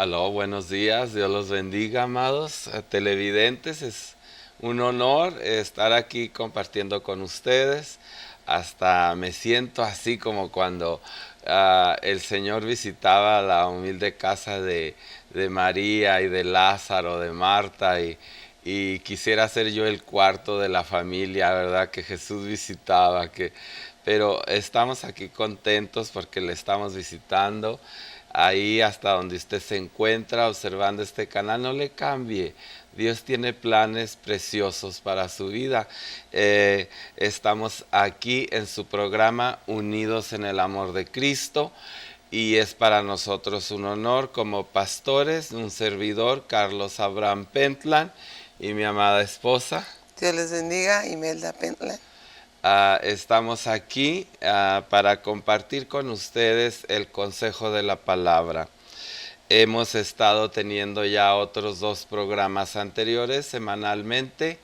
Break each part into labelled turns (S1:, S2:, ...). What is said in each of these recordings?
S1: Aló, buenos días, Dios los bendiga, amados televidentes. Es un honor estar aquí compartiendo con ustedes. Hasta me siento así como cuando el Señor visitaba la humilde casa de María y de Lázaro, de Marta, y quisiera ser yo el cuarto de la familia, ¿verdad? Que Jesús visitaba, pero estamos aquí contentos porque le estamos visitando. Ahí hasta donde usted se encuentra observando este canal, no le cambie. Dios tiene planes preciosos para su vida. Estamos aquí en su programa Unidos en el Amor de Cristo, y es para nosotros un honor como pastores, un servidor, Carlos Abraham Pentland, y mi amada esposa.
S2: Dios les bendiga, Imelda Pentland.
S1: Estamos aquí para compartir con ustedes el consejo de la palabra. Hemos estado teniendo ya otros 2 programas anteriores semanalmente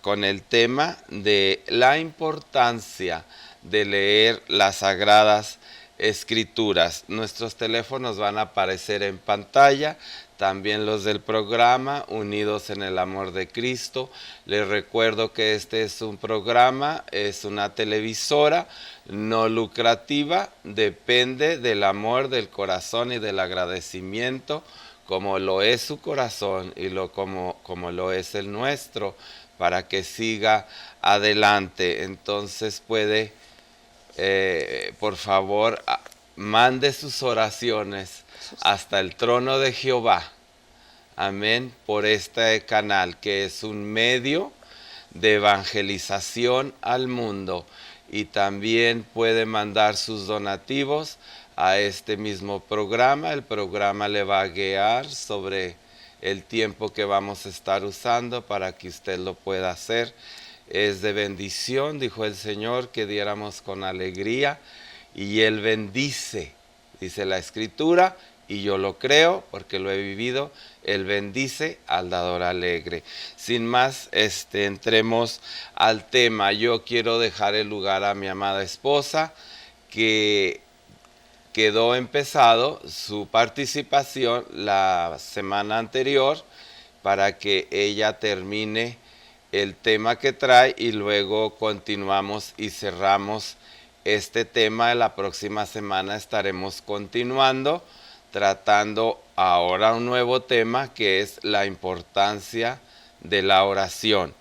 S1: con el tema de la importancia de leer las Sagradas Escrituras. Nuestros teléfonos van a aparecer en pantalla, también los del programa Unidos en el Amor de Cristo. Les recuerdo que este es un programa, es una televisora no lucrativa, depende del amor del corazón y del agradecimiento, como lo es su corazón y como lo es el nuestro, para que siga adelante. Entonces puede, por favor, mande sus oraciones hasta el trono de Jehová. Amén. Por este canal, que es un medio de evangelización al mundo. Y también puede mandar sus donativos a este mismo programa. El programa le va a guiar sobre el tiempo que vamos a estar usando para que usted lo pueda hacer. Es de bendición, dijo el Señor, que diéramos con alegría, y Él bendice, dice la Escritura, y yo lo creo porque lo he vivido. Él bendice al dador alegre. Sin más, entremos al tema. Yo quiero dejar el lugar a mi amada esposa, que quedó empezado su participación la semana anterior, para que ella termine el tema que trae y luego continuamos y cerramos este tema. La próxima semana estaremos continuando, tratando ahora un nuevo tema, que es la importancia de la oración.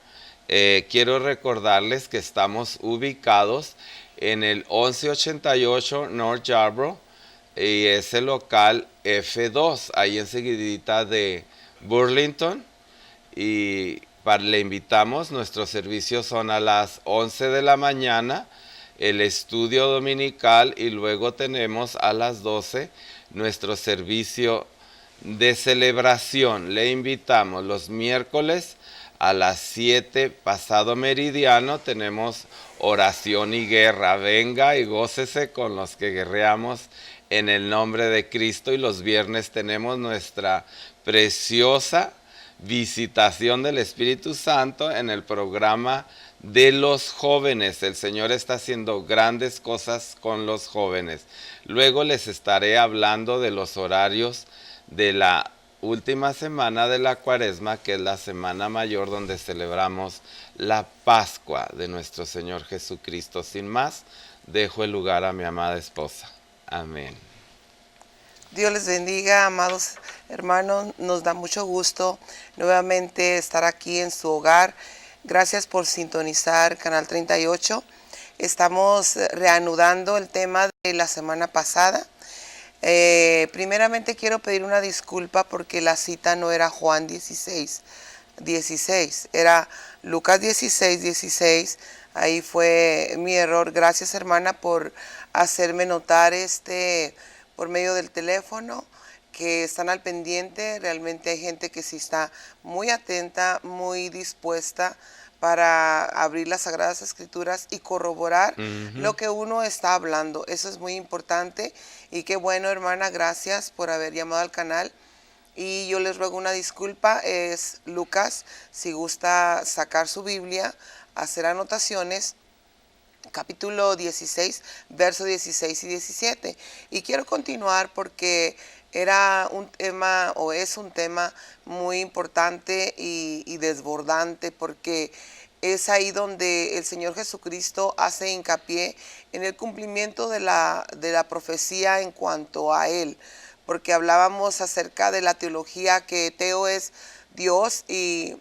S1: Quiero recordarles que estamos ubicados en el 1188 North Yarborough, y es el local F2, ahí enseguidita de Burlington. Y le invitamos, nuestros servicios son a las 11 de la mañana, el estudio dominical, y luego tenemos a las 12 nuestro servicio de celebración. Le invitamos los miércoles a las 7 pasado meridiano, tenemos oración y guerra. Venga y gócese con los que guerreamos en el nombre de Cristo. Y los viernes tenemos nuestra preciosa visitación del Espíritu Santo en el programa de los jóvenes. El Señor está haciendo grandes cosas con los jóvenes. Luego les estaré hablando de los horarios de la última semana de la Cuaresma, que es la Semana Mayor, donde celebramos la Pascua de nuestro Señor Jesucristo. Sin más, dejo el lugar a mi amada esposa. Amén.
S2: Dios les bendiga, amados hermanos. Nos da mucho gusto nuevamente estar aquí en su hogar. Gracias por sintonizar Canal 38. Estamos reanudando el tema de la semana pasada. Primeramente quiero pedir una disculpa porque la cita no era Juan 16, era Lucas 16. Ahí fue mi error. Gracias, hermana, por hacerme notar por medio del teléfono, que están al pendiente. Realmente hay gente que sí está muy atenta, muy dispuesta para abrir las Sagradas Escrituras y corroborar lo que uno está hablando. Eso es muy importante, y qué bueno, hermana, gracias por haber llamado al canal. Y yo les ruego una disculpa. Es Lucas, si gusta sacar su Biblia, hacer anotaciones, capítulo 16, versos 16 y 17. Y quiero continuar porque era un tema o es un tema muy importante y desbordante, porque es ahí donde el Señor Jesucristo hace hincapié en el cumplimiento de la profecía en cuanto a Él, porque hablábamos acerca de la teología, que Teo es Dios y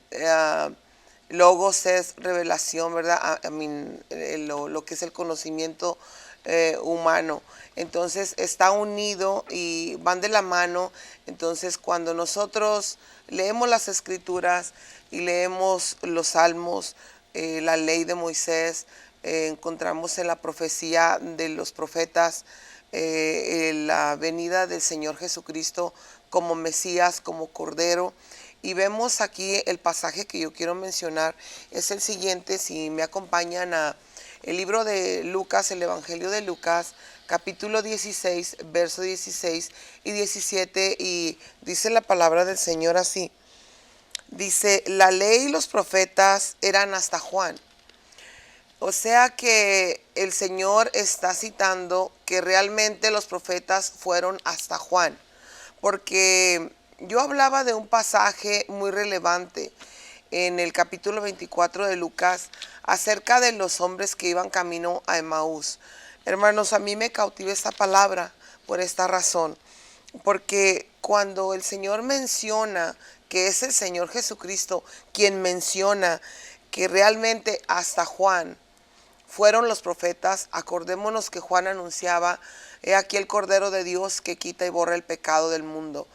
S2: Logos es revelación, ¿verdad? Lo que es el conocimiento humano. Entonces está unido y van de la mano. Entonces cuando nosotros leemos las escrituras y leemos los salmos, la ley de Moisés, encontramos en la profecía de los profetas la venida del Señor Jesucristo como Mesías, como Cordero. Y vemos aquí el pasaje que yo quiero mencionar, es el siguiente. Si me acompañan a el libro de Lucas, el Evangelio de Lucas, capítulo 16, verso 16 y 17, y dice la palabra del Señor así. Dice, la ley y los profetas eran hasta Juan. O sea que el Señor está citando que realmente los profetas fueron hasta Juan, porque yo hablaba de un pasaje muy relevante en el capítulo 24 de Lucas acerca de los hombres que iban camino a Emaús. Hermanos, a mí me cautiva esta palabra por esta razón, porque cuando el Señor menciona que es el Señor Jesucristo quien menciona que realmente hasta Juan fueron los profetas, acordémonos que Juan anunciaba, he aquí el Cordero de Dios que quita y borra el pecado del mundo,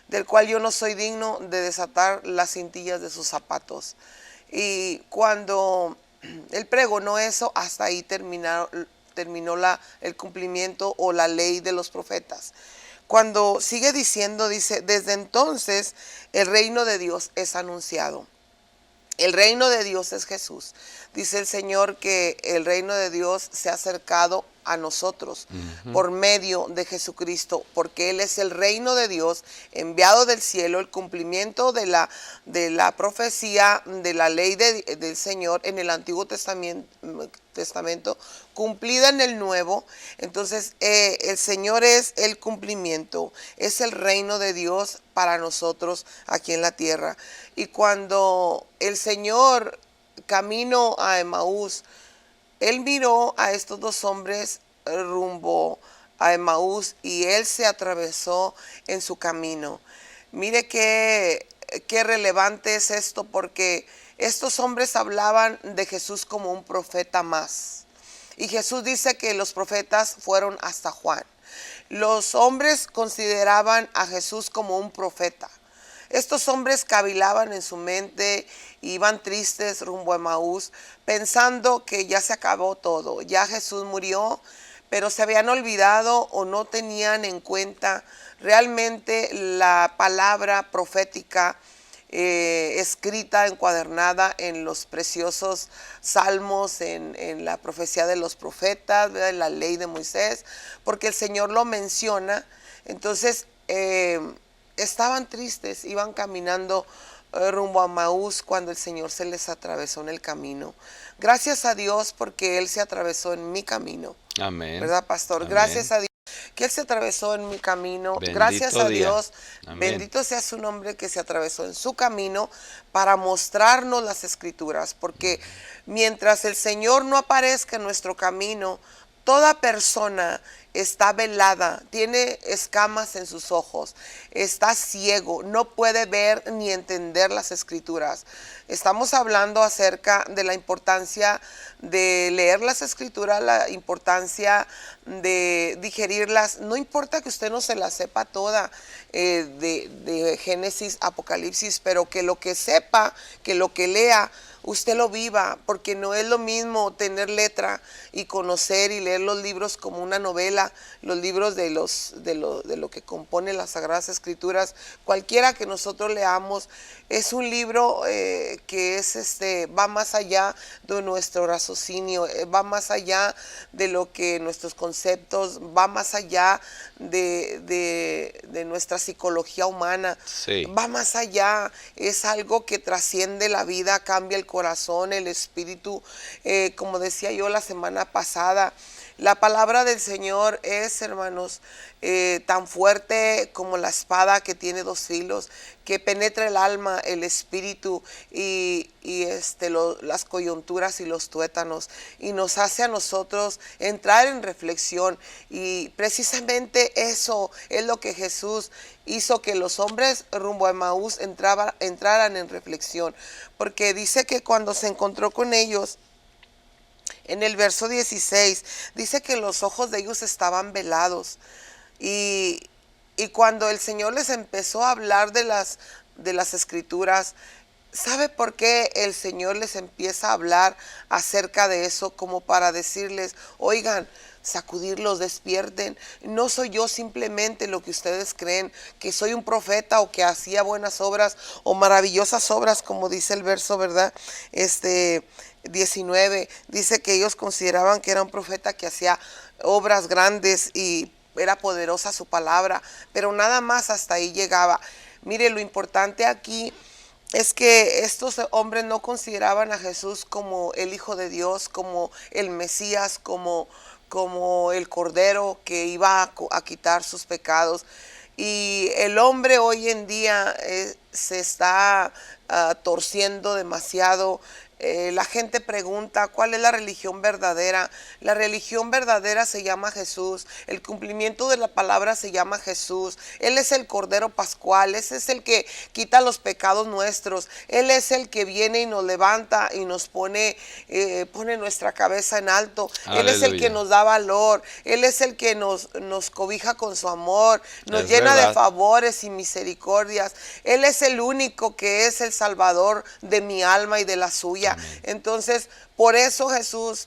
S2: del cual yo no soy digno de desatar las cintillas de sus zapatos. Y cuando él pregonó eso, hasta ahí terminó el cumplimiento o la ley de los profetas. Cuando sigue diciendo, dice, desde entonces el reino de Dios es anunciado. El reino de Dios es Jesús. Dice el Señor que el reino de Dios se ha acercado a nosotros por medio de Jesucristo, porque Él es el reino de Dios enviado del cielo, el cumplimiento de la profecía de la ley del Señor en el Antiguo Testamento, cumplida en el Nuevo. Entonces el Señor es el cumplimiento, es el reino de Dios para nosotros aquí en la tierra. Y cuando el Señor camino a Emaús, Él miró a estos dos hombres rumbo a Emaús y Él se atravesó en su camino. Mire qué relevante es esto, porque estos hombres hablaban de Jesús como un profeta más. Y Jesús dice que los profetas fueron hasta Juan. Los hombres consideraban a Jesús como un profeta. Estos hombres cavilaban en su mente, iban tristes rumbo a Emaús, pensando que ya se acabó todo, ya Jesús murió, pero se habían olvidado o no tenían en cuenta realmente la palabra profética escrita, encuadernada en los preciosos salmos, en la profecía de los profetas, ¿verdad? En la ley de Moisés, porque el Señor lo menciona. Entonces estaban tristes, iban caminando rumbo a Emaús cuando el Señor se les atravesó en el camino. Gracias a Dios porque Él se atravesó en mi camino.
S1: Amén.
S2: ¿Verdad, pastor?
S1: Amén.
S2: Gracias a Dios que Él se atravesó en mi camino.
S1: Bendito
S2: Gracias a
S1: día.
S2: Dios.
S1: Amén.
S2: Bendito sea su nombre, que se atravesó en su camino para mostrarnos las escrituras. Porque mientras el Señor no aparezca en nuestro camino, toda persona está velada, tiene escamas en sus ojos, está ciego, no puede ver ni entender las escrituras. Estamos hablando acerca de la importancia de leer las escrituras, la importancia de digerirlas. No importa que usted no se la sepa toda de Génesis, Apocalipsis, pero que lo que sepa, que lo que lea, usted lo viva, porque no es lo mismo tener letra y conocer y leer los libros como una novela, los libros de lo que compone las Sagradas Escrituras. Cualquiera que nosotros leamos es un libro que es va más allá de nuestro raciocinio, va más allá de lo que nuestros conceptos, va más allá de nuestra psicología humana,
S1: Sí.
S2: va más allá, es algo que trasciende la vida, cambia el corazón, el espíritu. Como decía yo la semana pasada, La palabra del Señor es, hermanos, tan fuerte como la espada que tiene dos filos, que penetra el alma, el espíritu las coyunturas y los tuétanos, y nos hace a nosotros entrar en reflexión. Y precisamente eso es lo que Jesús hizo, que los hombres rumbo a Emaús entraran en reflexión, porque dice que cuando se encontró con ellos, en el verso 16, dice que los ojos de ellos estaban velados. Y, y cuando el Señor les empezó a hablar de las escrituras, ¿sabe por qué el Señor les empieza a hablar acerca de eso? Como para decirles, oigan, sacudirlos, despierten. No soy yo simplemente lo que ustedes creen, que soy un profeta o que hacía buenas obras o maravillosas obras, como dice el verso, ¿verdad? 19, dice que ellos consideraban que era un profeta que hacía obras grandes y era poderosa su palabra, pero nada más hasta ahí llegaba. Mire, lo importante aquí es que estos hombres no consideraban a Jesús como el Hijo de Dios, como el Mesías, como el Cordero que iba a quitar sus pecados. Y el hombre hoy en día se está torciendo demasiado. La gente pregunta, ¿cuál es la religión verdadera? La religión verdadera se llama Jesús. El cumplimiento de la palabra se llama Jesús. Él es el Cordero Pascual. Ese es el que quita los pecados nuestros. Él es el que viene y nos levanta y nos pone nuestra cabeza en alto. Aleluya. Él es el que nos da valor. Él es el que nos cobija con su amor. Nos llena de favores y misericordias. Él es el único que es el Salvador de mi alma y de la suya. Entonces, por eso Jesús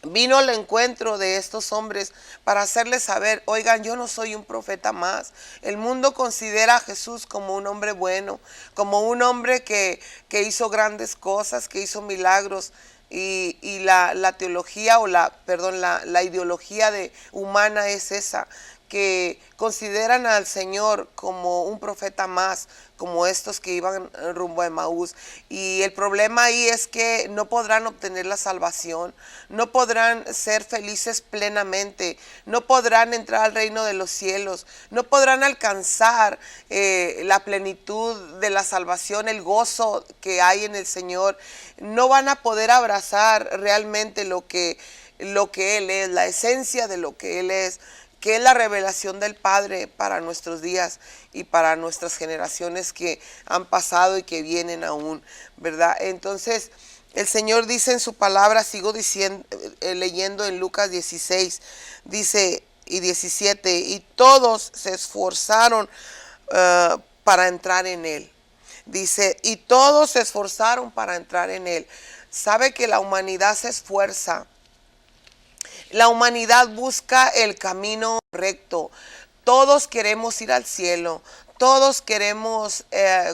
S2: vino al encuentro de estos hombres para hacerles saber, oigan, yo no soy un profeta más. El mundo considera a Jesús como un hombre bueno, como un hombre que hizo grandes cosas, que hizo milagros. Y la teología o la ideología humana es esa, que consideran al Señor como un profeta más, como estos que iban rumbo a Emaús. Y el problema ahí es que no podrán obtener la salvación, no podrán ser felices plenamente, no podrán entrar al reino de los cielos, no podrán alcanzar la plenitud de la salvación, el gozo que hay en el Señor. No van a poder abrazar realmente lo que Él es, la esencia de lo que Él es, que es la revelación del Padre para nuestros días y para nuestras generaciones que han pasado y que vienen aún, ¿verdad? Entonces, el Señor dice en su palabra, sigo diciendo, leyendo en Lucas 16, dice, y 17, y todos se esforzaron para entrar en Él. Dice, y todos se esforzaron para entrar en Él. Sabe que la humanidad se esfuerza. La humanidad busca el camino recto. Todos queremos ir al cielo. Todos queremos,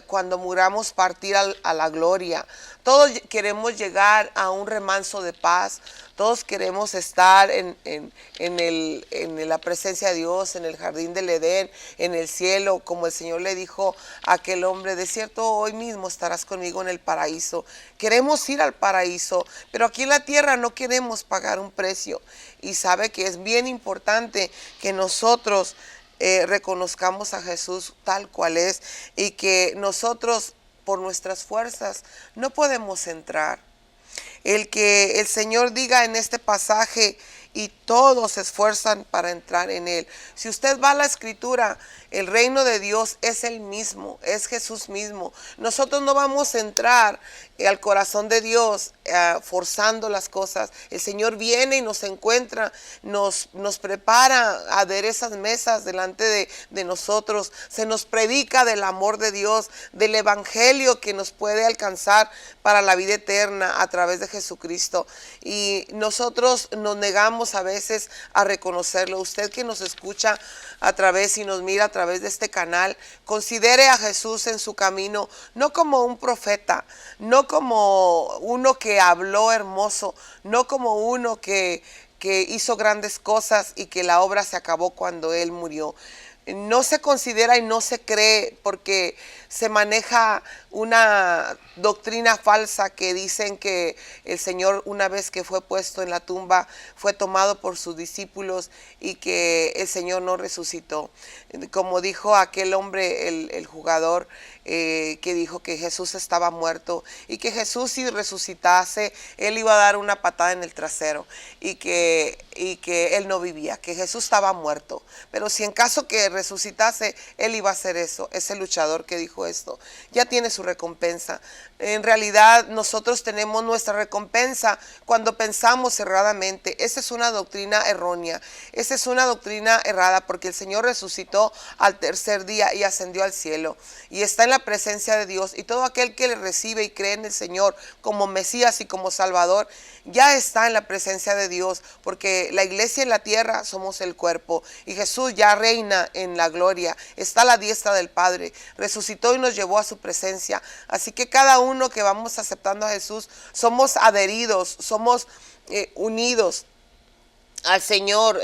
S2: cuando muramos, partir a la gloria. Todos queremos llegar a un remanso de paz. Todos queremos estar en la presencia de Dios, en el jardín del Edén, en el cielo, como el Señor le dijo a aquel hombre, de cierto, hoy mismo estarás conmigo en el paraíso. Queremos ir al paraíso, pero aquí en la tierra no queremos pagar un precio. Y sabe que es bien importante que nosotros reconozcamos a Jesús tal cual es, y que nosotros por nuestras fuerzas no podemos entrar. El que el Señor diga en este pasaje, y todos se esfuerzan para entrar en Él. Si usted va a la Escritura, el reino de Dios es el mismo, es Jesús mismo. Nosotros no vamos a entrar al corazón de Dios forzando las cosas. El Señor viene y nos encuentra, nos prepara, adereza mesas delante de nosotros. Se nos predica del amor de Dios, del evangelio que nos puede alcanzar para la vida eterna a través de Jesucristo. Y nosotros nos negamos a veces a reconocerlo. Usted que nos escucha a través y nos mira a través de este canal, considere a Jesús en su camino, no como un profeta, no como uno que habló hermoso, no como uno que hizo grandes cosas y que la obra se acabó cuando Él murió. no se considera y no se cree porque se maneja una doctrina falsa que dicen que el Señor, una vez que fue puesto en la tumba, fue tomado por sus discípulos y que el Señor no resucitó. Como dijo aquel hombre, el jugador, que dijo que Jesús estaba muerto y que Jesús, si resucitase, él iba a dar una patada en el trasero y que él no vivía, que Jesús estaba muerto. Pero si en caso que resucitase, él iba a hacer eso. Ese luchador que dijo esto ya tiene su recompensa. En realidad nosotros tenemos nuestra recompensa cuando pensamos erradamente. Esa es una doctrina errónea, esa es una doctrina errada, porque el Señor resucitó al tercer día y ascendió al cielo y está en la presencia de Dios, y todo aquel que le recibe y cree en el Señor como Mesías y como Salvador ya está en la presencia de Dios, porque la iglesia en la tierra somos el cuerpo y Jesús ya reina en la gloria, está a la diestra del Padre, resucitó y nos llevó a su presencia. Así que cada uno que vamos aceptando a Jesús somos adheridos, somos unidos al Señor,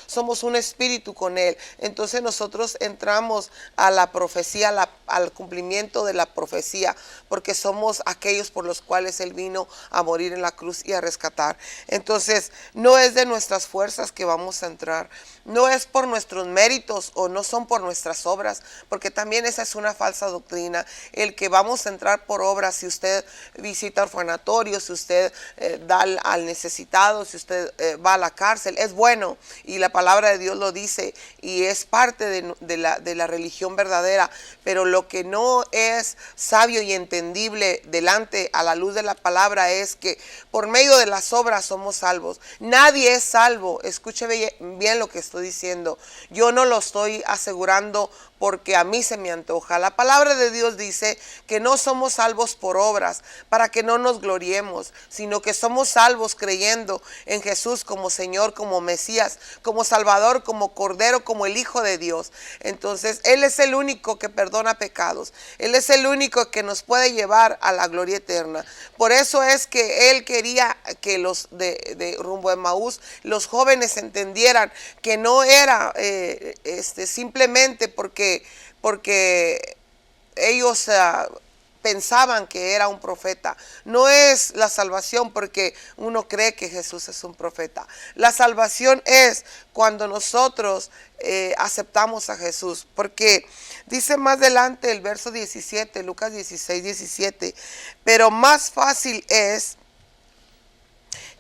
S2: somos un espíritu con Él. Entonces nosotros entramos a la profecía, al cumplimiento de la profecía, porque somos aquellos por los cuales Él vino a morir en la cruz y a rescatar. Entonces no es de nuestras fuerzas que vamos a entrar, no es por nuestros méritos o no son por nuestras obras, porque también esa es una falsa doctrina, el que vamos a entrar por obras. Si usted visita orfanatorios, si usted da al necesitado, si usted va a la cárcel, es bueno, y la palabra de Dios lo dice y es parte de la religión verdadera, pero lo que no es sabio y entendible delante a la luz de la palabra es que por medio de las obras somos salvos. Nadie es salvo, escuche bien lo que estoy diciendo, yo no lo estoy asegurando porque a mí se me antoja. La palabra de Dios dice que no somos salvos por obras, para que no nos gloriemos, sino que somos salvos creyendo en Jesús como Señor, como Mesías, como Salvador, como Cordero, como el Hijo de Dios. Entonces, Él es el único que perdona pecados. Él es el único que nos puede llevar a la gloria eterna. Por eso es que Él quería que los de rumbo a Emaús, los jóvenes entendieran que no era simplemente porque ellos pensaban que era un profeta. No es la salvación porque uno cree que Jesús es un profeta. La salvación es cuando nosotros aceptamos a Jesús, porque dice más adelante el verso 17, Lucas 16, 17, pero más fácil es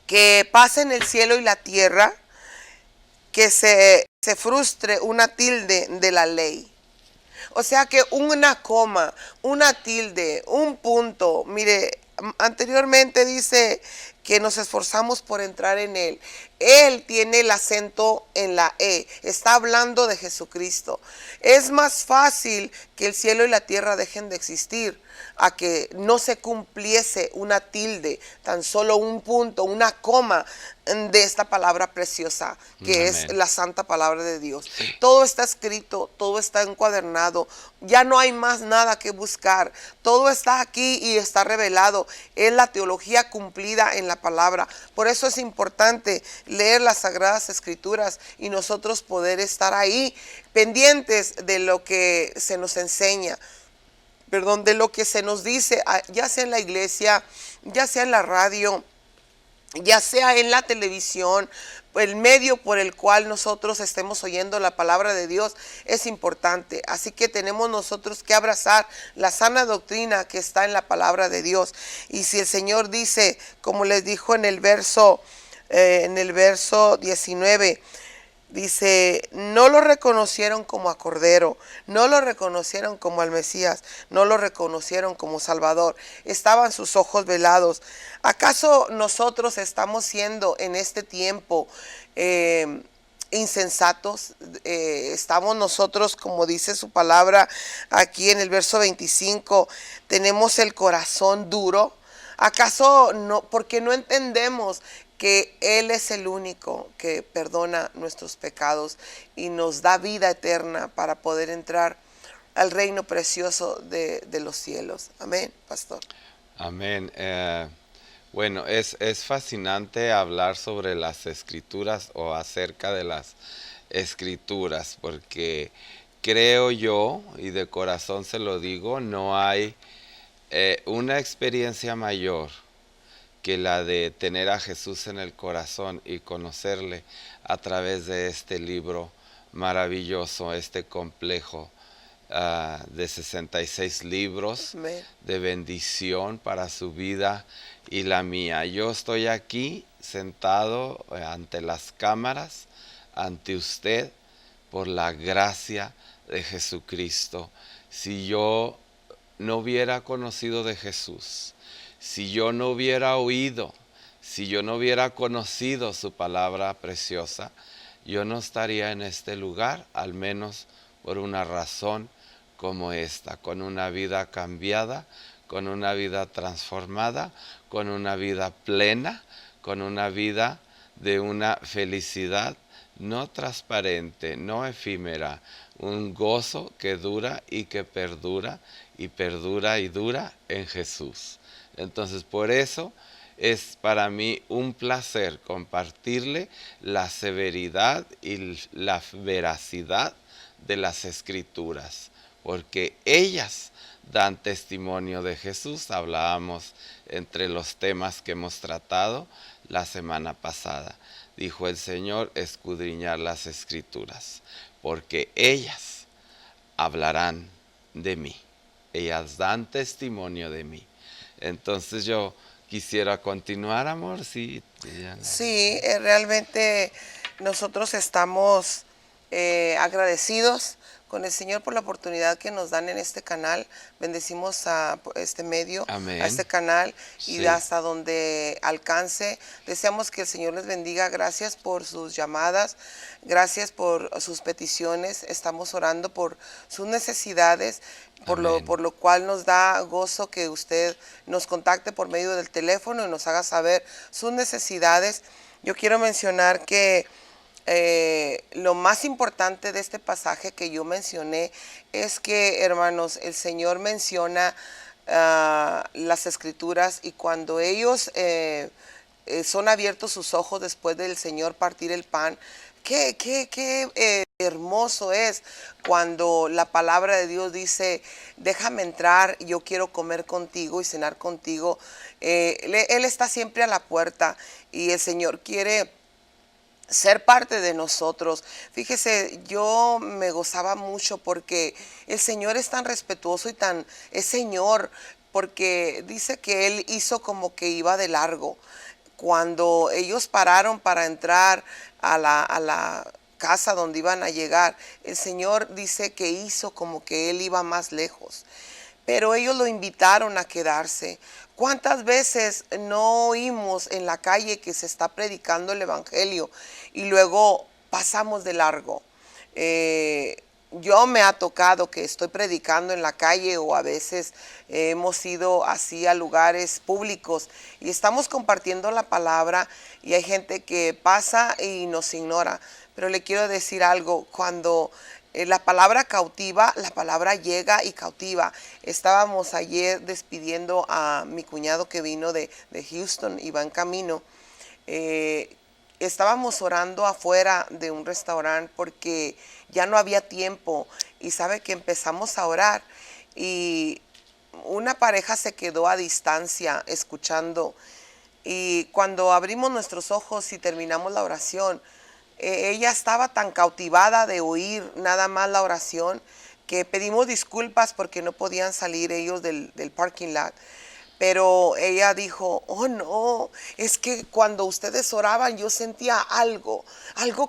S2: que pasen el cielo y la tierra que se frustre una tilde de la ley. O sea que una coma, una tilde, un punto, mire, anteriormente dice que nos esforzamos por entrar en Él. Él tiene el acento en la E, está hablando de Jesucristo. Es más fácil que el cielo y la tierra dejen de existir a que no se cumpliese una tilde, tan solo un punto, una coma de esta palabra preciosa que Amén. Es la santa palabra de Dios. Todo está escrito, todo está encuadernado, ya no hay más nada que buscar, todo está aquí y está revelado. Es la teología cumplida en la palabra. Por eso es importante leer las Sagradas Escrituras y nosotros poder estar ahí pendientes de lo que se nos enseña, de lo que se nos dice, ya sea en la iglesia, ya sea en la radio, ya sea en la televisión. El medio por el cual nosotros estemos oyendo la palabra de Dios es importante. Así que tenemos nosotros que abrazar la sana doctrina que está en la palabra de Dios. Y si el Señor dice, como les dijo en el verso 19, dice, no lo reconocieron como a Cordero, no lo reconocieron como al Mesías, no lo reconocieron como Salvador. Estaban sus ojos velados. ¿Acaso nosotros estamos siendo en este tiempo insensatos? Estamos nosotros, como dice su palabra aquí en el verso 25, tenemos el corazón duro. ¿Acaso no? Porque no entendemos que Él es el único que perdona nuestros pecados y nos da vida eterna para poder entrar al reino precioso de los cielos. Amén, pastor.
S1: Amén. Bueno, es fascinante hablar sobre las escrituras o acerca de las escrituras, porque creo yo, y de corazón se lo digo, no hay una experiencia mayor que la de tener a Jesús en el corazón y conocerle a través de este libro maravilloso, este complejo de 66 libros
S2: Amén.
S1: de bendición para su vida y la mía. Yo estoy aquí sentado ante las cámaras, ante usted, por la gracia de Jesucristo. Si yo no hubiera conocido de Jesús, si yo no hubiera oído, si yo no hubiera conocido su palabra preciosa, yo no estaría en este lugar, al menos por una razón como esta, con una vida cambiada, con una vida transformada, con una vida plena, con una vida de una felicidad no transparente, no efímera, un gozo que dura y que perdura y perdura y dura en Jesús. Entonces, por eso es para mí un placer compartirle la severidad y la veracidad de las Escrituras, porque ellas dan testimonio de Jesús. Hablábamos entre los temas que hemos tratado la semana pasada. Dijo el Señor, escudriñar las Escrituras, porque ellas hablarán de mí. Ellas dan testimonio de mí. Entonces yo quisiera continuar, amor. Sí,
S2: Sí, realmente nosotros estamos agradecidos con el Señor por la oportunidad que nos dan en este canal. Bendecimos a este medio,
S1: amén,
S2: a este canal y
S1: sí,
S2: hasta donde alcance. Deseamos que el Señor les bendiga. Gracias por sus llamadas, gracias por sus peticiones. Estamos orando por sus necesidades.
S1: amén.
S2: Por lo cual nos da gozo que usted nos contacte por medio del teléfono y nos haga saber sus necesidades. Yo quiero mencionar que lo más importante de este pasaje que yo mencioné es que, hermanos, el Señor menciona las Escrituras, y cuando ellos son abiertos sus ojos después del Señor partir el pan, qué hermoso es cuando la palabra de Dios dice, déjame entrar, yo quiero comer contigo y cenar contigo. Él está siempre a la puerta y el Señor quiere ser parte de nosotros. Fíjese, yo me gozaba mucho porque el Señor es tan respetuoso y es Señor, porque dice que Él hizo como que iba de largo. Cuando ellos pararon para entrar a la casa donde iban a llegar, el Señor dice que hizo como que Él iba más lejos. Pero ellos lo invitaron a quedarse. ¿Cuántas veces no oímos en la calle que se está predicando el Evangelio y luego pasamos de largo? Yo me ha tocado que estoy predicando en la calle, o a veces hemos ido así a lugares públicos y estamos compartiendo la palabra y hay gente que pasa y nos ignora. Pero le quiero decir algo, cuando la palabra cautiva, la palabra llega y cautiva. Estábamos ayer despidiendo a mi cuñado que vino de Houston y va en camino. Estábamos orando afuera de un restaurante porque ya no había tiempo, y sabe que empezamos a orar y una pareja se quedó a distancia escuchando, y cuando abrimos nuestros ojos y terminamos la oración, ella estaba tan cautivada de oír nada más la oración que pedimos disculpas porque no podían salir ellos del parking lot. Pero ella dijo, oh no, es que cuando ustedes oraban yo sentía algo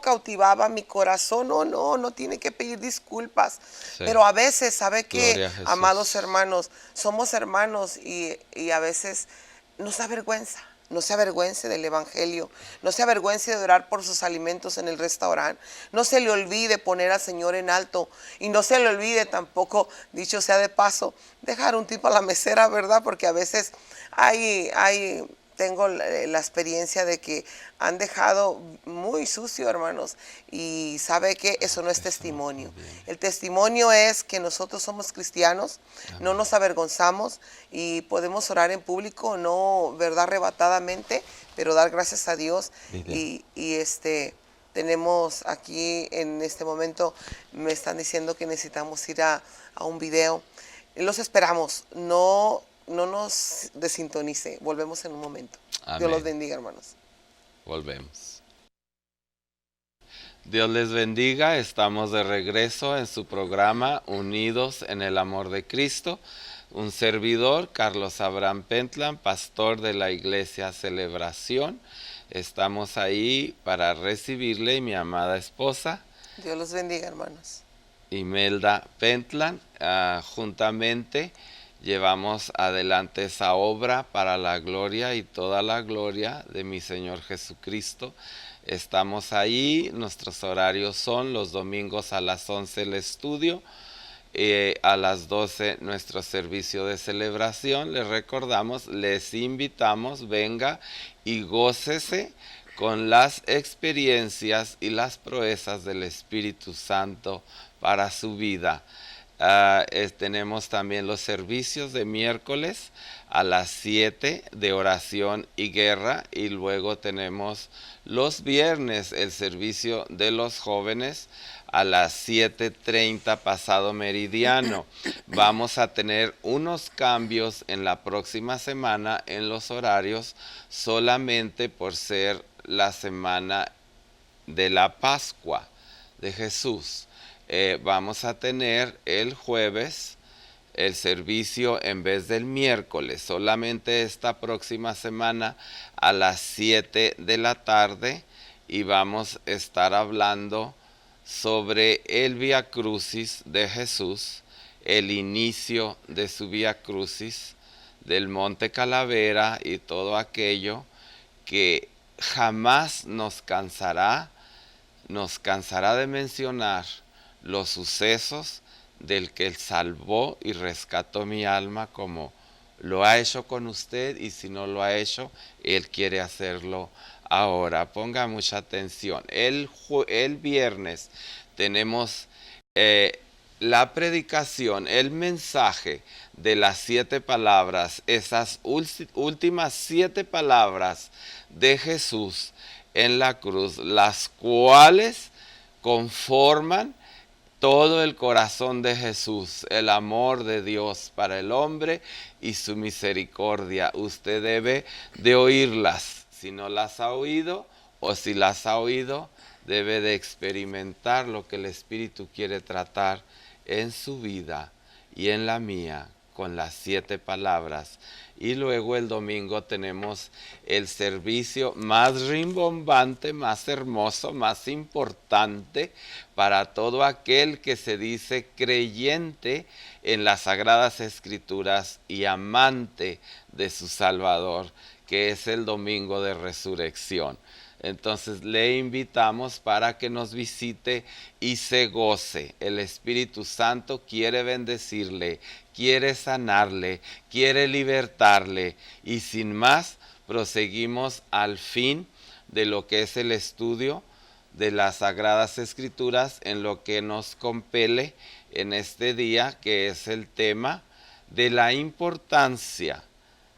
S2: cautivaba mi corazón. Oh no, no tiene que pedir disculpas. Sí. Pero a veces, ¿sabe qué, amados hermanos? Somos hermanos y a veces nos avergüenza. No se avergüence del Evangelio, no se avergüence de orar por sus alimentos en el restaurante, no se le olvide poner al Señor en alto, y no se le olvide tampoco, dicho sea de paso, dejar un tip a la mesera, ¿verdad? Porque a veces tengo la experiencia de que han dejado muy sucio, hermanos, y sabe que eso no es testimonio. El testimonio es que nosotros somos cristianos, no nos avergonzamos y podemos orar en público, no, verdad, arrebatadamente, pero dar gracias a Dios y Tenemos aquí en este momento, me están diciendo que necesitamos ir a un video. Los esperamos, no nos desintonice, volvemos en un momento.
S1: Amén.
S2: Dios los bendiga, hermanos.
S1: Volvemos. Dios les bendiga, estamos de regreso en su programa Unidos en el Amor de Cristo. Un servidor, Carlos Abraham Pentland, pastor de la Iglesia Celebración. Estamos ahí para recibirle y mi amada esposa.
S2: Dios los bendiga, hermanos.
S1: Imelda Pentland. Juntamente llevamos adelante esa obra para la gloria y toda la gloria de mi Señor Jesucristo. Estamos ahí, nuestros horarios son los domingos a las 11 el estudio, a las 12 nuestro servicio de celebración. Les recordamos, les invitamos, venga y gócese con las experiencias y las proezas del Espíritu Santo para su vida. Tenemos también los servicios de miércoles a las 7 de oración y guerra, y luego tenemos los viernes el servicio de los jóvenes a las 7:30 pasado meridiano. Vamos a tener unos cambios en la próxima semana en los horarios, solamente por ser la semana de la Pascua de Jesús. Vamos a tener el jueves el servicio en vez del miércoles, solamente esta próxima semana a las 7 de la tarde, y vamos a estar hablando sobre el Vía Crucis de Jesús, el inicio de su Vía Crucis, del Monte Calavera y todo aquello que jamás nos cansará de mencionar los sucesos del que Él salvó y rescató mi alma, como lo ha hecho con usted, y si no lo ha hecho, Él quiere hacerlo ahora. Ponga mucha atención. El viernes tenemos la predicación, el mensaje de las 7 palabras, esas últimas 7 palabras de Jesús en la cruz, las cuales conforman todo el corazón de Jesús, el amor de Dios para el hombre y su misericordia. Usted debe de oírlas. Si no las ha oído, o si las ha oído, debe de experimentar lo que el Espíritu quiere tratar en su vida y en la mía con las 7 palabras. Y luego el domingo tenemos el servicio más rimbombante, más hermoso, más importante para todo aquel que se dice creyente en las Sagradas Escrituras y amante de su Salvador, que es el domingo de resurrección. Entonces le invitamos para que nos visite y se goce. El Espíritu Santo quiere bendecirle, quiere sanarle, quiere libertarle. Y sin más, proseguimos al fin de lo que es el estudio de las Sagradas Escrituras, en lo que nos compele en este día, que es el tema de la importancia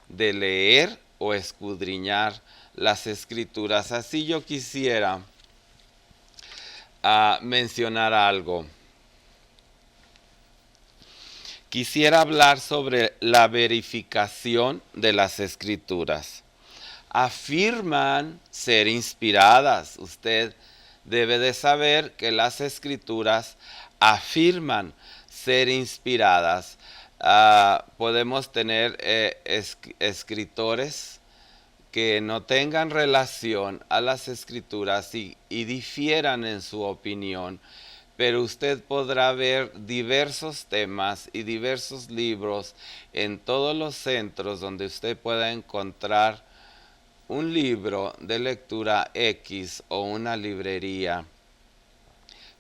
S1: de leer o escudriñar las Escrituras. Así yo quisiera mencionar algo. Quisiera hablar sobre la verificación de las Escrituras. Afirman ser inspiradas. Usted debe de saber que las Escrituras afirman ser inspiradas. Podemos tener escritores que no tengan relación a las Escrituras y difieran en su opinión, pero usted podrá ver diversos temas y diversos libros en todos los centros donde usted pueda encontrar un libro de lectura X o una librería,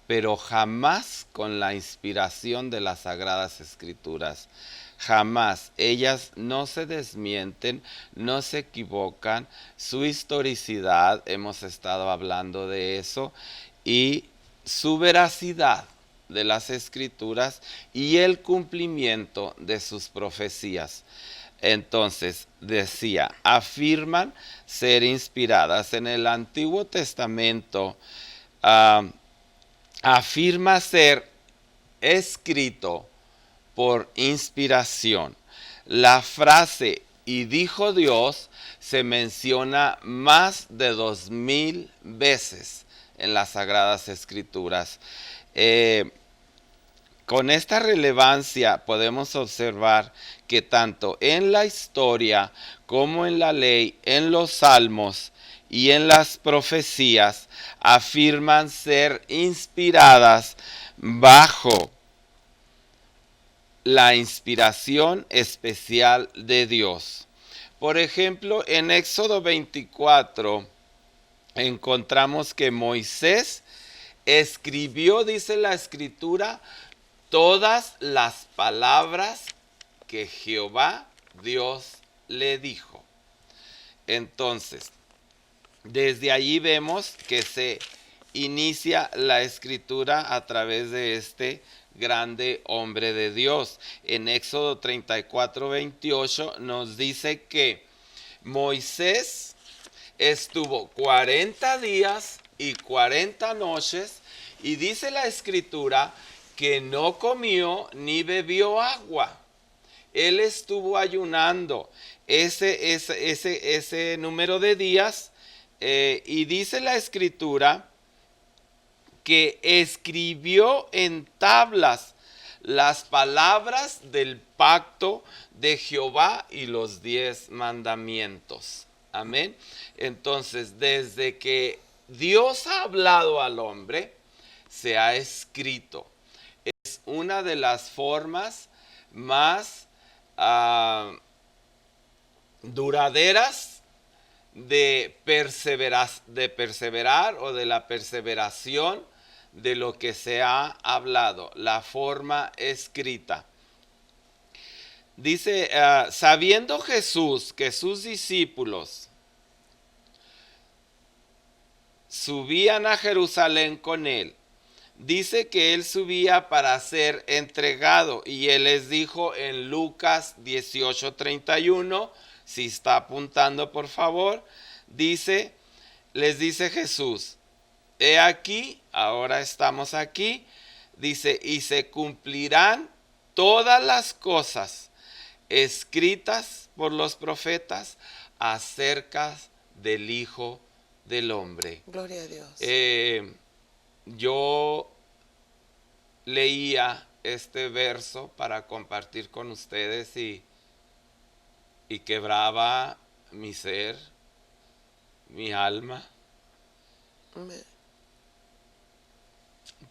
S1: pero jamás con la inspiración de las Sagradas Escrituras. Jamás. Ellas no se desmienten, no se equivocan. Su historicidad, hemos estado hablando de eso, y su veracidad de las Escrituras y el cumplimiento de sus profecías. Entonces, afirman ser inspiradas. En el Antiguo Testamento ah, afirma ser escrito por inspiración. La frase "y dijo Dios" se menciona más de 2000 veces en las Sagradas Escrituras. Con esta relevancia podemos observar que tanto en la historia como en la ley, en los salmos y en las profecías afirman ser inspiradas bajo la inspiración especial de Dios. Por ejemplo, en Éxodo 24 encontramos que Moisés escribió, dice la escritura, todas las palabras que Jehová Dios le dijo. Entonces, desde allí vemos que se inicia la escritura a través de este grande hombre de Dios. En Éxodo 34:28 nos dice que Moisés estuvo 40 días y 40 noches y dice la escritura que no comió ni bebió agua. Él estuvo ayunando ese número de días y dice la escritura que escribió en tablas las palabras del pacto de Jehová y los 10 mandamientos. Amén. Entonces, desde que Dios ha hablado al hombre, se ha escrito. Es una de las formas más duraderas de perseverar o de la perseveración de lo que se ha hablado, la forma escrita. Dice, sabiendo Jesús que sus discípulos subían a Jerusalén con él, dice que él subía para ser entregado y él les dijo en Lucas 18:31, si está apuntando por favor, les dice Jesús, he aquí, ahora estamos aquí, dice, y se cumplirán todas las cosas escritas por los profetas acerca del Hijo del Hombre.
S2: Gloria a Dios.
S1: Yo leía este verso para compartir con ustedes y quebraba mi ser, mi alma,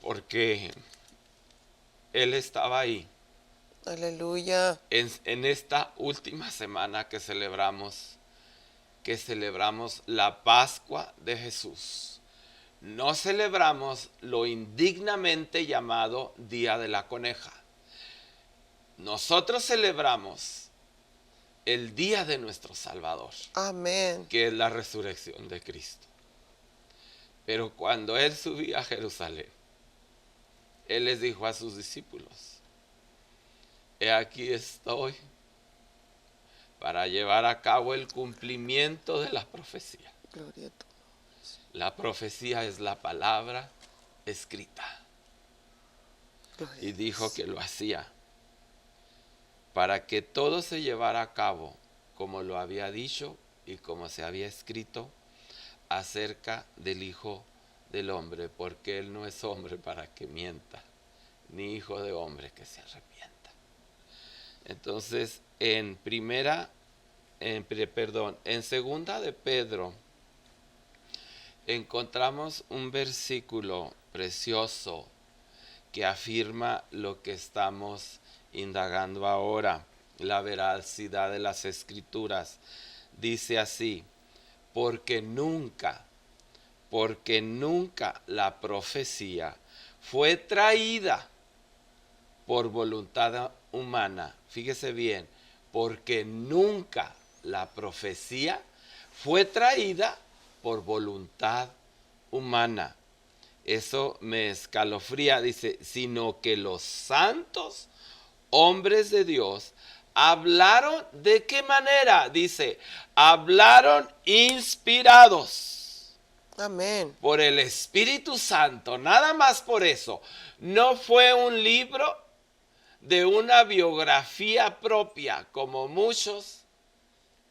S1: porque Él estaba ahí.
S2: Aleluya.
S1: En esta última semana que celebramos la Pascua de Jesús. No celebramos lo indignamente llamado Día de la Coneja. Nosotros celebramos el día de nuestro Salvador.
S2: Amén.
S1: Que es la resurrección de Cristo. Pero cuando Él subía a Jerusalén, Él les dijo a sus discípulos, he aquí estoy para llevar a cabo el cumplimiento de la profecía.
S2: Gloria a Dios.
S1: La profecía es la palabra escrita.
S2: Gloria
S1: Y
S2: a
S1: dijo
S2: Dios.
S1: que lo hacía para que todo se llevara a cabo como lo había dicho y como se había escrito acerca del Hijo del Hombre, porque Él no es hombre para que mienta, ni hijo de hombre que se arrepienta. Entonces, en segunda de Pedro, encontramos un versículo precioso que afirma lo que estamos indagando ahora, la veracidad de las Escrituras. Dice así, porque nunca la profecía fue traída por voluntad humana. Fíjese bien, porque nunca la profecía fue traída por voluntad humana. Eso me escalofría, dice, sino que los santos hombres de Dios hablaron, ¿de qué manera? Dice, hablaron inspirados
S2: Amén.
S1: por el Espíritu Santo, nada más por eso. No fue un libro de una biografía propia, como muchos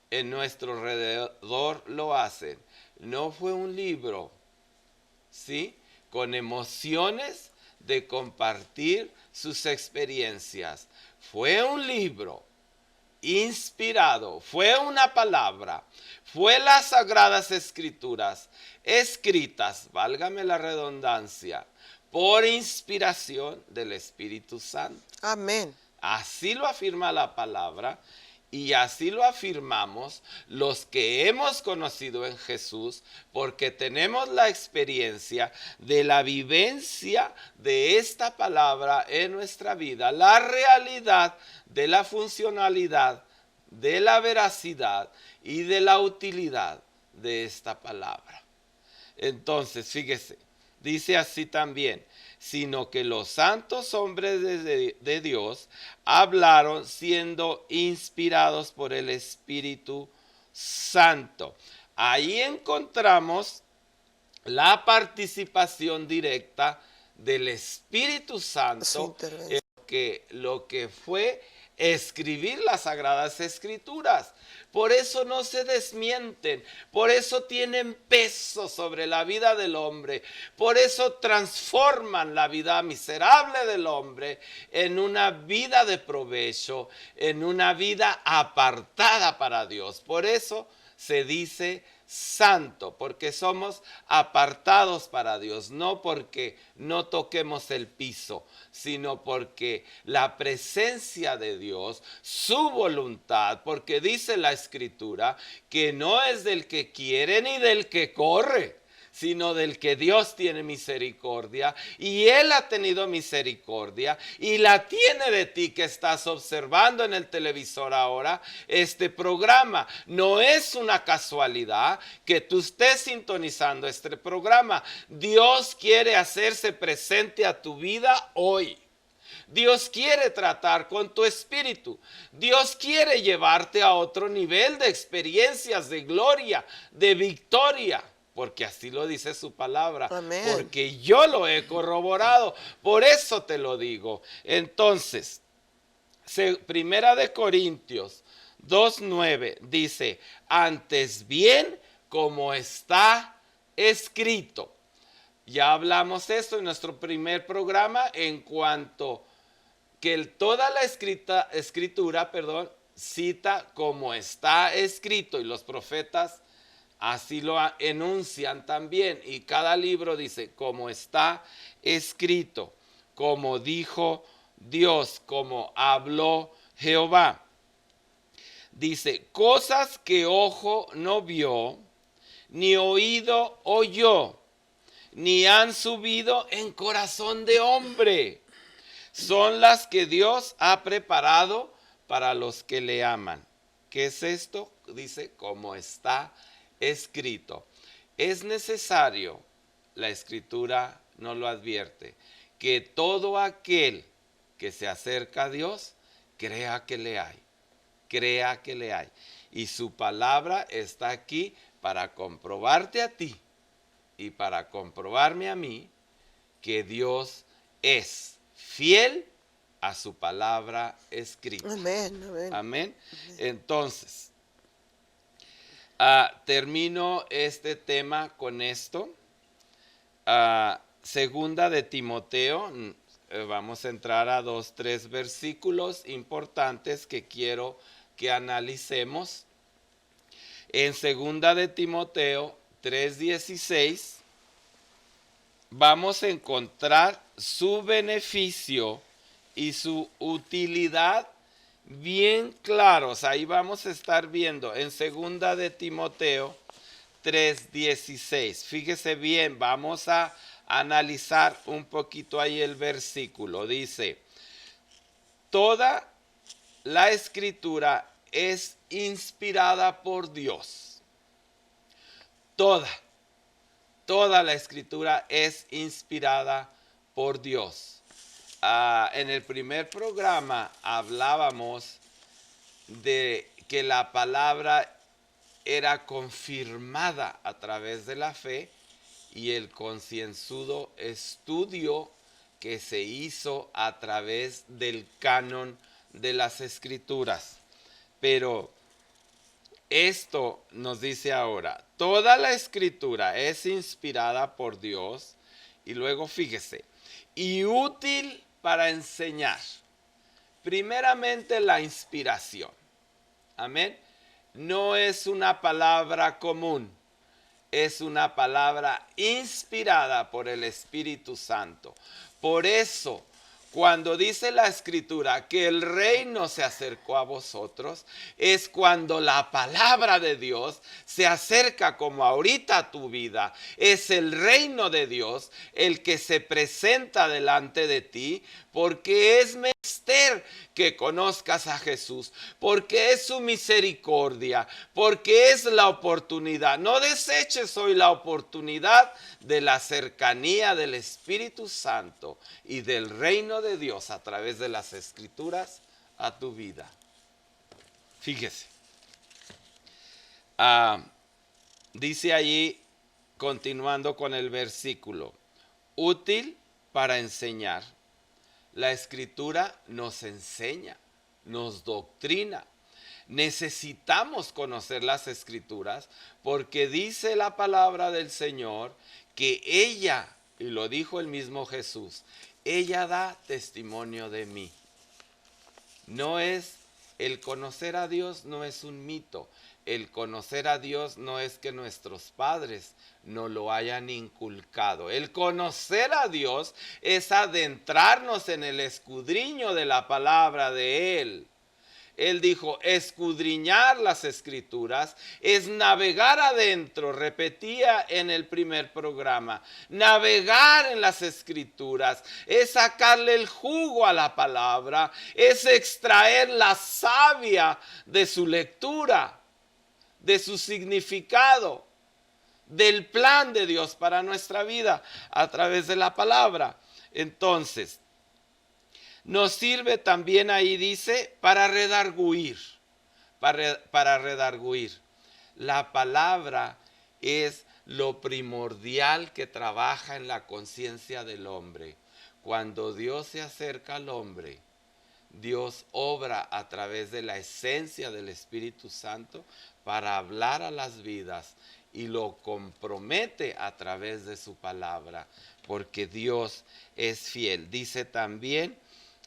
S1: en nuestro alrededor lo hacen. No fue un libro, ¿sí?, con emociones de compartir sus experiencias. Fue un libro inspirado, fue una palabra, fue las sagradas escrituras escritas, válgame la redundancia, por inspiración del Espíritu Santo.
S2: Amén.
S1: Así lo afirma la palabra y así lo afirmamos los que hemos conocido en Jesús, porque tenemos la experiencia de la vivencia de esta palabra en nuestra vida, la realidad de la funcionalidad, de la veracidad y de la utilidad de esta palabra. Entonces, fíjese, dice así también, sino que los santos hombres de Dios hablaron siendo inspirados por el Espíritu Santo. Ahí encontramos la participación directa del Espíritu Santo en lo que fue escribir las sagradas escrituras. Por eso no se desmienten, por eso tienen peso sobre la vida del hombre, por eso transforman la vida miserable del hombre en una vida de provecho, en una vida apartada para Dios. Por eso se dice santo, porque somos apartados para Dios, no porque no toquemos el piso, sino porque la presencia de Dios, su voluntad, porque dice la Escritura que no es del que quiere ni del que corre, sino del que Dios tiene misericordia, y Él ha tenido misericordia y la tiene de ti que estás observando en el televisor ahora este programa. No es una casualidad que tú estés sintonizando este programa. Dios quiere hacerse presente a tu vida hoy. Dios quiere tratar con tu espíritu. Dios quiere llevarte a otro nivel de experiencias, de gloria, de victoria. Porque así lo dice su palabra.
S2: Amén.
S1: Porque yo lo he corroborado. Por eso te lo digo. Entonces, Primera de Corintios 2:9 dice, antes bien como está escrito. Ya hablamos esto en nuestro primer programa en cuanto que toda la escritura, cita como está escrito, y los profetas así lo enuncian también, y cada libro dice como está escrito, como dijo Dios, como habló Jehová. Dice, cosas que ojo no vio, ni oído oyó, ni han subido en corazón de hombre, son las que Dios ha preparado para los que le aman. ¿Qué es esto? Dice, como está escrito. Es necesario, la Escritura nos lo advierte, que todo aquel que se acerca a Dios crea que le hay. Crea que le hay. Y su palabra está aquí para comprobarte a ti y para comprobarme a mí que Dios es fiel a su palabra escrita.
S2: Amén, amén.
S1: Amén. Entonces, termino este tema con esto. Segunda de Timoteo, vamos a entrar a 2-3 versículos importantes que quiero que analicemos. En segunda de Timoteo 3:16 vamos a encontrar su beneficio y su utilidad bien claros. Ahí vamos a estar viendo en segunda de Timoteo 3:16. Fíjese bien, vamos a analizar un poquito ahí el versículo. Dice, toda la escritura es inspirada por Dios. Toda la escritura es inspirada por Dios. En el primer programa hablábamos de que la palabra era confirmada a través de la fe y el concienzudo estudio que se hizo a través del canon de las Escrituras. Pero esto nos dice ahora, toda la Escritura es inspirada por Dios, y luego fíjese, y útil para enseñar. Primeramente la inspiración. Amén. No es una palabra común, es una palabra inspirada por el Espíritu Santo. Por eso, cuando dice la Escritura que el reino se acercó a vosotros, es cuando la palabra de Dios se acerca como ahorita a tu vida. Es el reino de Dios el que se presenta delante de ti, porque es menester que conozcas a Jesús, porque es su misericordia, porque es la oportunidad. No deseches hoy la oportunidad de la cercanía del Espíritu Santo y del reino de Dios a través de las Escrituras a tu vida. Fíjese, dice allí, continuando con el versículo, útil para enseñar. La Escritura nos enseña, nos doctrina. Necesitamos conocer las Escrituras porque dice la palabra del Señor que ella, y lo dijo el mismo Jesús, ella da testimonio de mí. No es, el conocer a Dios no es un mito. El conocer a Dios no es que nuestros padres no lo hayan inculcado. El conocer a Dios es adentrarnos en el escudriño de la palabra de Él. Él dijo, escudriñar las Escrituras es navegar adentro, repetía en el primer programa, navegar en las Escrituras, es sacarle el jugo a la palabra, es extraer la savia de su lectura, de su significado, del plan de Dios para nuestra vida a través de la palabra. Entonces, nos sirve también ahí, dice, para redarguir. Para redarguir. La palabra es lo primordial que trabaja en la conciencia del hombre. Cuando Dios se acerca al hombre, Dios obra a través de la esencia del Espíritu Santo para hablar a las vidas y lo compromete a través de su palabra, porque Dios es fiel. Dice también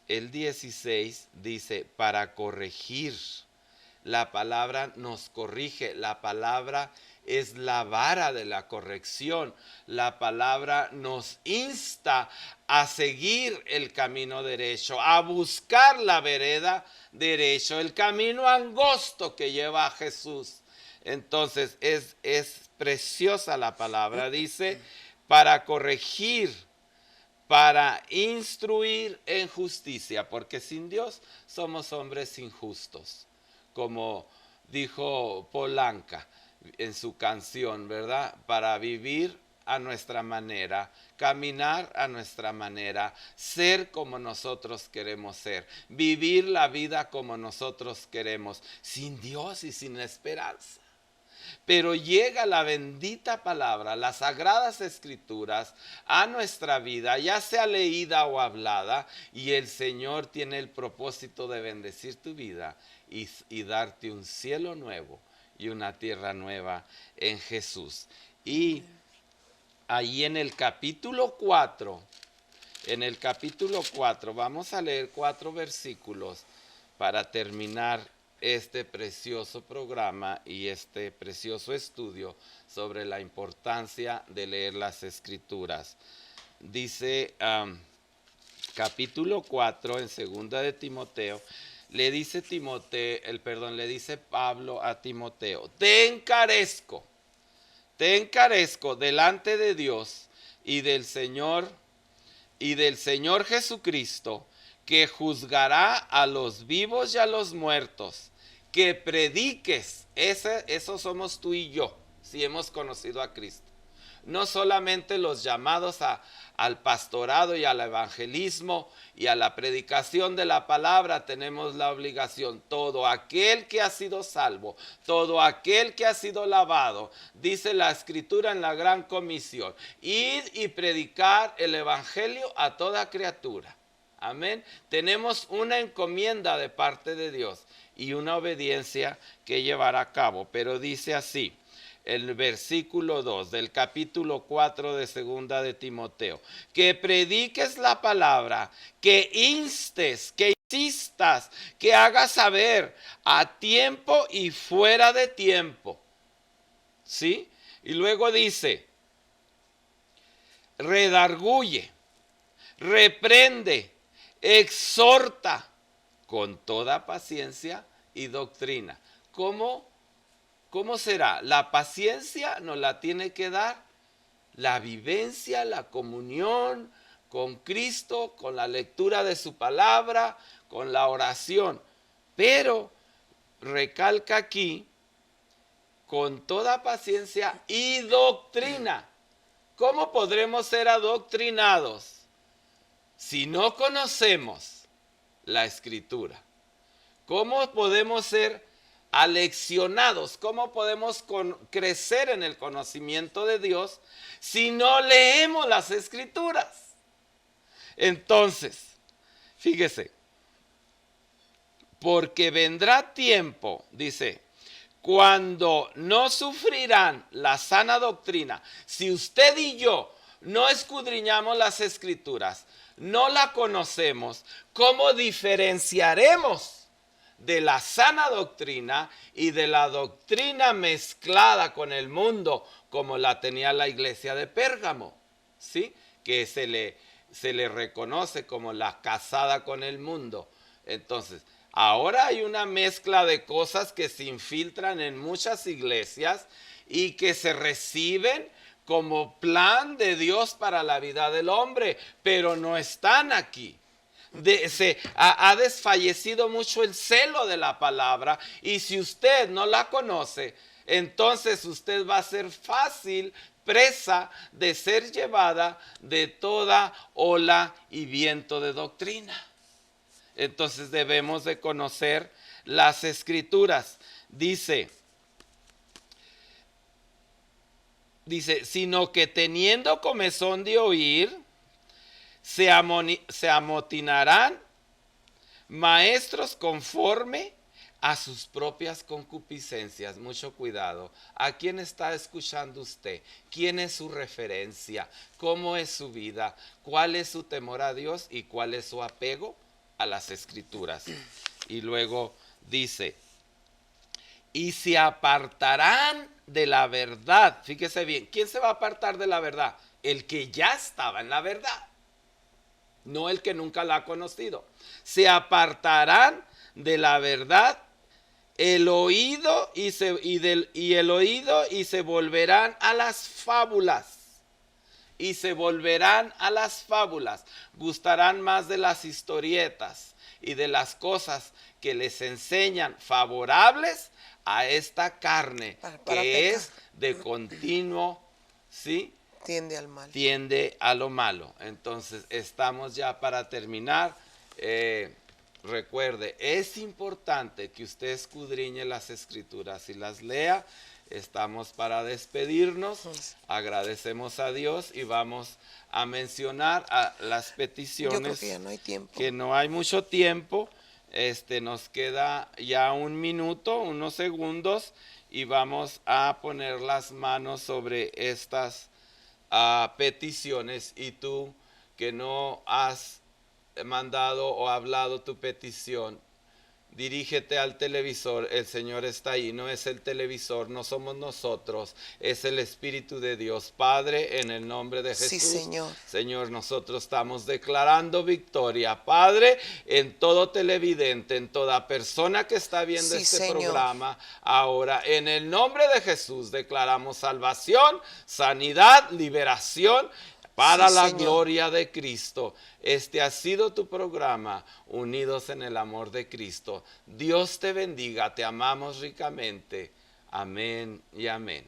S1: el 16, dice, para corregir. La palabra nos corrige, la palabra es la vara de la corrección, la palabra nos insta a seguir el camino derecho, a buscar la vereda derecho, el camino angosto que lleva a Jesús. Entonces es preciosa la palabra, dice, para corregir, para instruir en justicia, porque sin Dios somos hombres injustos, como dijo Polanca en su canción, ¿verdad? Para vivir a nuestra manera, caminar a nuestra manera, ser como nosotros queremos ser, vivir la vida como nosotros queremos, sin Dios y sin esperanza. Pero llega la bendita palabra, las sagradas escrituras a nuestra vida, ya sea leída o hablada, y el Señor tiene el propósito de bendecir tu vida y darte un cielo nuevo y una tierra nueva en Jesús. Y ahí en el capítulo 4, vamos a leer 4 versículos para terminar este precioso programa y este precioso estudio sobre la importancia de leer las Escrituras. Dice capítulo 4 en 2 de Timoteo, le dice Pablo a Timoteo, te encarezco delante de Dios y del Señor Jesucristo, que juzgará a los vivos y a los muertos, que prediques, esos somos tú y yo, si hemos conocido a Cristo. no solamente los llamados al pastorado y al evangelismo y a la predicación de la palabra, tenemos la obligación. Todo aquel que ha sido salvo, todo aquel que ha sido lavado, dice la Escritura en la Gran Comisión, id y predicar el evangelio a toda criatura. Amén. Tenemos una encomienda de parte de Dios y una obediencia que llevar a cabo. Pero dice así, el versículo 2 del capítulo 4 de segunda de Timoteo, que prediques la palabra, que instes, que insistas, que hagas saber a tiempo y fuera de tiempo. ¿Sí? Y luego dice, redarguye, reprende, exhorta con toda paciencia y doctrina. ¿Cómo será? La paciencia nos la tiene que dar la vivencia, la comunión con Cristo, con la lectura de su palabra, con la oración. Pero recalca aquí, con toda paciencia y doctrina. ¿Cómo podremos ser adoctrinados si no conocemos la Escritura? ¿Cómo podemos ser aleccionados? ¿Cómo podemos crecer en el conocimiento de Dios si no leemos las Escrituras? Entonces, fíjese, porque vendrá tiempo, dice, cuando no sufrirán la sana doctrina. Si usted y yo no escudriñamos las Escrituras, no la conocemos, ¿cómo diferenciaremos de la sana doctrina y de la doctrina mezclada con el mundo, como la tenía la iglesia de Pérgamo? ¿Sí? Que se le reconoce como la casada con el mundo. Entonces, ahora hay una mezcla de cosas que se infiltran en muchas iglesias y que se reciben como plan de Dios para la vida del hombre, pero no están aquí. Ha desfallecido mucho el celo de la palabra, y si usted no la conoce, entonces usted va a ser fácil presa de ser llevada de toda ola y viento de doctrina. Entonces debemos de conocer las Escrituras. Dice, sino que teniendo comezón de oír, se amotinarán maestros conforme a sus propias concupiscencias. Mucho cuidado. ¿A quién está escuchando usted? ¿Quién es su referencia? ¿Cómo es su vida? ¿Cuál es su temor a Dios y cuál es su apego a las Escrituras? Y luego dice, y se apartarán de la verdad. Fíjese bien, ¿quién se va a apartar de la verdad? El que ya estaba en la verdad, no el que nunca la ha conocido. Se apartarán de la verdad el oído y se volverán a las fábulas. Y se volverán a las fábulas. Gustarán más de las historietas y de las cosas que les enseñan favorables a esta carne que es de continuo, ¿sí?
S2: Tiende al mal.
S1: Tiende a lo malo. Entonces, estamos ya para terminar. Recuerde, es importante que usted escudriñe las Escrituras y las lea. Estamos para despedirnos. Agradecemos a Dios y vamos a mencionar las peticiones.
S2: Yo creo que ya no hay tiempo.
S1: Que no hay mucho tiempo. Nos queda ya un minuto, unos segundos, y vamos a poner las manos sobre estas peticiones. Y tú que no has mandado o hablado tu petición, dirígete al televisor. El Señor está ahí. No es el televisor, no somos nosotros, es el Espíritu de Dios. Padre, en el nombre de Jesús,
S2: sí, Señor.
S1: Señor, nosotros estamos declarando victoria, Padre, en todo televidente, en toda persona que está viendo
S2: sí,
S1: este
S2: Señor.
S1: programa. Ahora, en el nombre de Jesús, declaramos salvación, sanidad, liberación para
S2: sí,
S1: la
S2: Señor.
S1: Gloria de Cristo. Este ha sido tu programa, Unidos en el Amor de Cristo. Dios te bendiga, te amamos ricamente. Amén y amén.